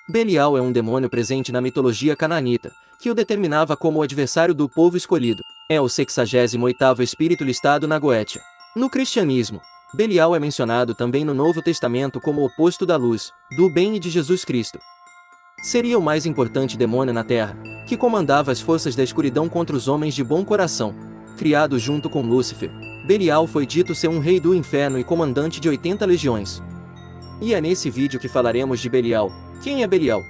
Belial é um demônio presente na mitologia canaanita, que o determinava como o adversário do povo escolhido. É o 68º espírito listado na Goétia. No cristianismo, Belial é mencionado também no Novo Testamento como o oposto da luz, do bem e de Jesus Cristo. Seria o mais importante demônio na Terra, que comandava as forças da escuridão contra os homens de bom coração. Criado junto com Lúcifer, Belial foi dito ser um rei do inferno e comandante de 80 legiões. E é nesse vídeo que falaremos de Belial. Quem é Belial?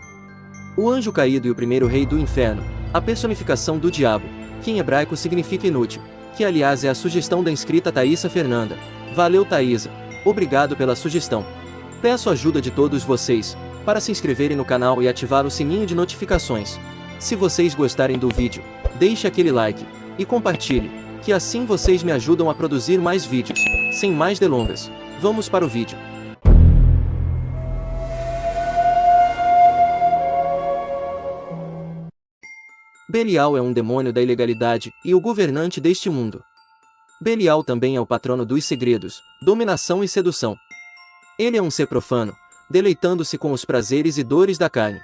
O anjo caído e o primeiro rei do inferno, a personificação do diabo, que em hebraico significa inútil, que aliás é a sugestão da inscrita Thaísa Fernanda. Valeu, Thaísa, obrigado pela sugestão. Peço a ajuda de todos vocês, para se inscreverem no canal e ativar o sininho de notificações. Se vocês gostarem do vídeo, deixe aquele like, e compartilhe, que assim vocês me ajudam a produzir mais vídeos. Sem mais delongas, vamos para o vídeo. Belial é um demônio da ilegalidade e o governante deste mundo. Belial também é o patrono dos segredos, dominação e sedução. Ele é um ser profano, deleitando-se com os prazeres e dores da carne.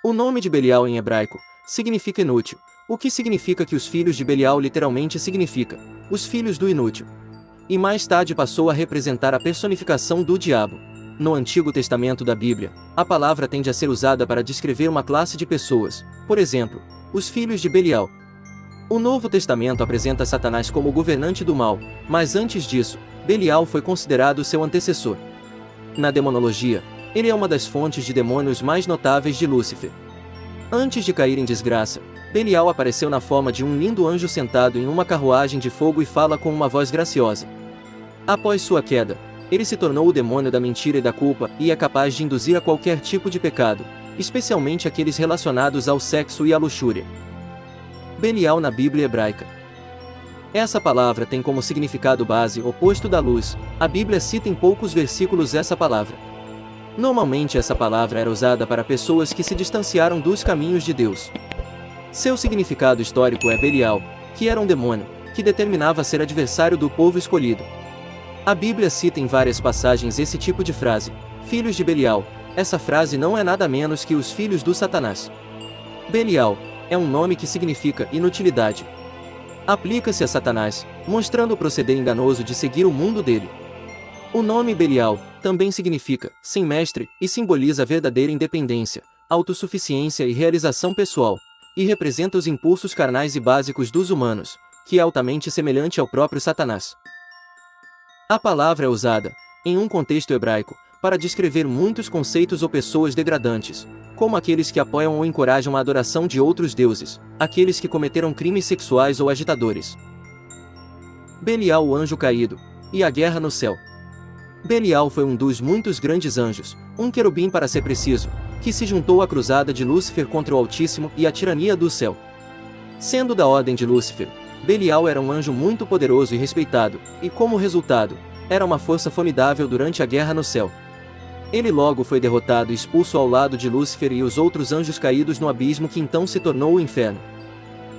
O nome de Belial em hebraico significa inútil, o que significa que os filhos de Belial literalmente significa os filhos do inútil. E mais tarde passou a representar a personificação do diabo. No Antigo Testamento da Bíblia, a palavra tende a ser usada para descrever uma classe de pessoas, por exemplo, os filhos de Belial. O Novo Testamento apresenta Satanás como o governante do mal, mas antes disso, Belial foi considerado seu antecessor. Na demonologia, ele é uma das fontes de demônios mais notáveis de Lúcifer. Antes de cair em desgraça, Belial apareceu na forma de um lindo anjo sentado em uma carruagem de fogo e fala com uma voz graciosa. Após sua queda, ele se tornou o demônio da mentira e da culpa e é capaz de induzir a qualquer tipo de pecado, especialmente aqueles relacionados ao sexo e à luxúria. Belial na Bíblia hebraica. Essa palavra tem como significado base oposto da luz. A Bíblia cita em poucos versículos essa palavra. Normalmente essa palavra era usada para pessoas que se distanciaram dos caminhos de Deus. Seu significado histórico é Belial, que era um demônio, que determinava ser adversário do povo escolhido. A Bíblia cita em várias passagens esse tipo de frase, filhos de Belial. Essa frase não é nada menos que os filhos do Satanás. Belial é um nome que significa inutilidade. Aplica-se a Satanás, mostrando o proceder enganoso de seguir o mundo dele. O nome Belial também significa sem mestre e simboliza a verdadeira independência, autossuficiência e realização pessoal, e representa os impulsos carnais e básicos dos humanos, que é altamente semelhante ao próprio Satanás. A palavra é usada, em um contexto hebraico, para descrever muitos conceitos ou pessoas degradantes, como aqueles que apoiam ou encorajam a adoração de outros deuses, aqueles que cometeram crimes sexuais ou agitadores. Belial, o anjo caído, e a guerra no céu. Belial foi um dos muitos grandes anjos, um querubim para ser preciso, que se juntou à cruzada de Lúcifer contra o Altíssimo e a tirania do céu. Sendo da ordem de Lúcifer, Belial era um anjo muito poderoso e respeitado, e como resultado, era uma força formidável durante a guerra no céu. Ele logo foi derrotado e expulso ao lado de Lúcifer e os outros anjos caídos no abismo que então se tornou o inferno.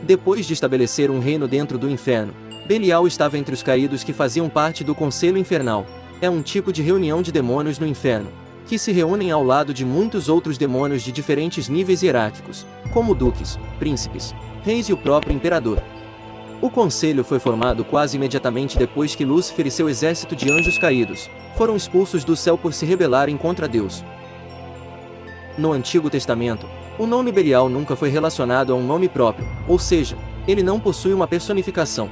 Depois de estabelecer um reino dentro do inferno, Belial estava entre os caídos que faziam parte do Conselho Infernal. É um tipo de reunião de demônios no inferno, que se reúnem ao lado de muitos outros demônios de diferentes níveis hierárquicos, como duques, príncipes, reis e o próprio imperador. O conselho foi formado quase imediatamente depois que Lúcifer e seu exército de anjos caídos foram expulsos do céu por se rebelarem contra Deus. No Antigo Testamento, o nome Belial nunca foi relacionado a um nome próprio, ou seja, ele não possui uma personificação.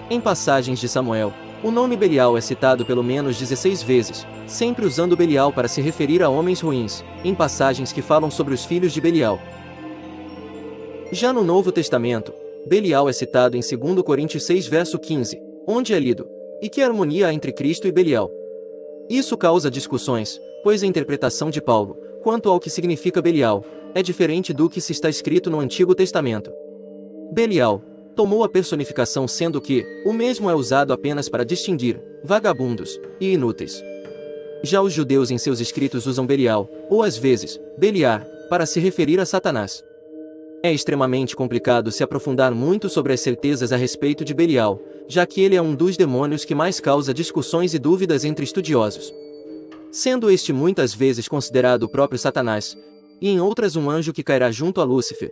Em passagens de Samuel, o nome Belial é citado pelo menos 16 vezes, sempre usando Belial para se referir a homens ruins, em passagens que falam sobre os filhos de Belial. Já no Novo Testamento, Belial é citado em 2 Coríntios 6 verso 15, onde é lido: "E que harmonia há entre Cristo e Belial?" Isso causa discussões, pois a interpretação de Paulo, quanto ao que significa Belial, é diferente do que se está escrito no Antigo Testamento. Belial tomou a personificação, sendo que o mesmo é usado apenas para distinguir vagabundos e inúteis. Já os judeus em seus escritos usam Belial, ou às vezes, Beliar, para se referir a Satanás. É extremamente complicado se aprofundar muito sobre as certezas a respeito de Belial, já que ele é um dos demônios que mais causa discussões e dúvidas entre estudiosos. Sendo este muitas vezes considerado o próprio Satanás, e em outras um anjo que cairá junto a Lúcifer,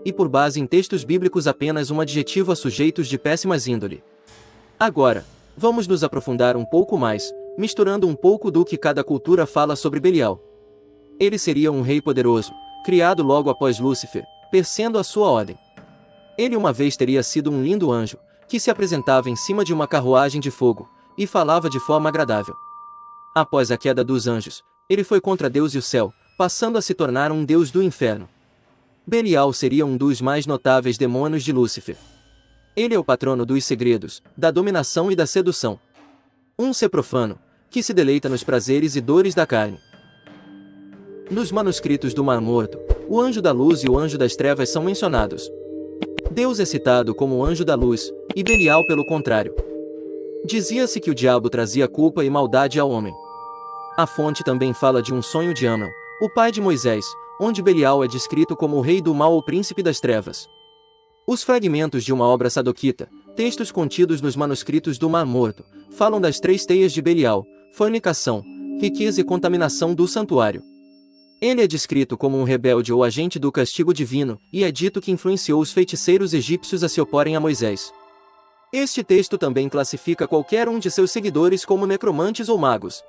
e por base em textos bíblicos apenas um adjetivo a sujeitos de péssimas índole. Agora, vamos nos aprofundar um pouco mais, misturando um pouco do que cada cultura fala sobre Belial. Ele seria um rei poderoso, criado logo após Lúcifer, perseguindo a sua ordem. Ele uma vez teria sido um lindo anjo, que se apresentava em cima de uma carruagem de fogo, e falava de forma agradável. Após a queda dos anjos, ele foi contra Deus e o céu, passando a se tornar um deus do inferno. Belial seria um dos mais notáveis demônios de Lúcifer. Ele é o patrono dos segredos, da dominação e da sedução. Um ser profano, que se deleita nos prazeres e dores da carne. Nos manuscritos do Mar Morto, o anjo da luz e o anjo das trevas são mencionados. Deus é citado como o anjo da luz, e Belial pelo contrário. Dizia-se que o diabo trazia culpa e maldade ao homem. A fonte também fala de um sonho de Amram, o pai de Moisés, onde Belial é descrito como o rei do mal ou príncipe das trevas. Os fragmentos de uma obra sadoquita, textos contidos nos manuscritos do Mar Morto, falam das 3 teias de Belial: fornicação, riqueza e contaminação do santuário. Ele é descrito como um rebelde ou agente do castigo divino, e é dito que influenciou os feiticeiros egípcios a se oporem a Moisés. Este texto também classifica qualquer um de seus seguidores como necromantes ou magos.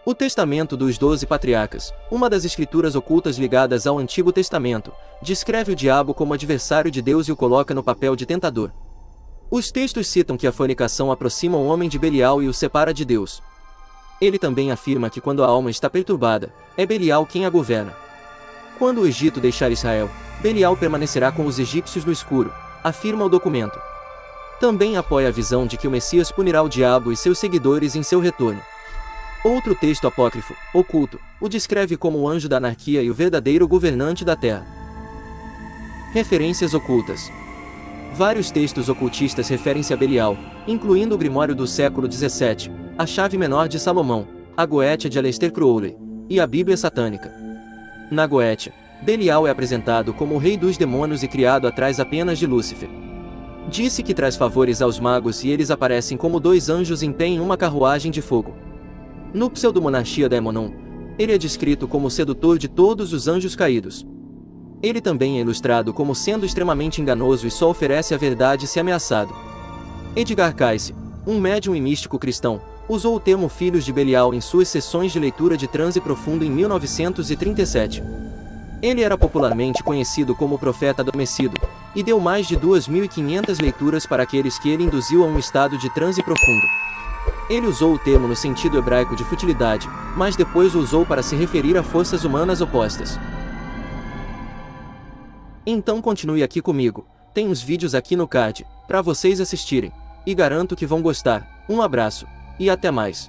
O Testamento dos 12 Patriarcas, uma das escrituras ocultas ligadas ao Antigo Testamento, descreve o diabo como adversário de Deus e o coloca no papel de tentador. Os textos citam que a fornicação aproxima o homem de Belial e o separa de Deus. Ele também afirma que quando a alma está perturbada, é Belial quem a governa. Quando o Egito deixar Israel, Belial permanecerá com os egípcios no escuro, afirma o documento. Também apoia a visão de que o Messias punirá o diabo e seus seguidores em seu retorno. Outro texto apócrifo, oculto, o descreve como o anjo da anarquia e o verdadeiro governante da terra. Referências ocultas. Vários textos ocultistas referem-se a Belial, incluindo o Grimório do século XVII, a Chave Menor de Salomão, a Goétia de Aleister Crowley, e a Bíblia Satânica. Na Goétia, Belial é apresentado como o rei dos demônios e criado atrás apenas de Lúcifer. Disse que traz favores aos magos e eles aparecem como 2 anjos em pé em uma carruagem de fogo. No Pseudomonarchia Daemonon, ele é descrito como o sedutor de todos os anjos caídos. Ele também é ilustrado como sendo extremamente enganoso e só oferece a verdade se ameaçado. Edgar Cayce, um médium e místico cristão, usou o termo Filhos de Belial em suas sessões de leitura de transe profundo em 1937. Ele era popularmente conhecido como o Profeta Adormecido, e deu mais de 2.500 leituras para aqueles que ele induziu a um estado de transe profundo. Ele usou o termo no sentido hebraico de futilidade, mas depois o usou para se referir a forças humanas opostas. Então continue aqui comigo, tem uns vídeos aqui no card, para vocês assistirem, e garanto que vão gostar. Um abraço, e até mais.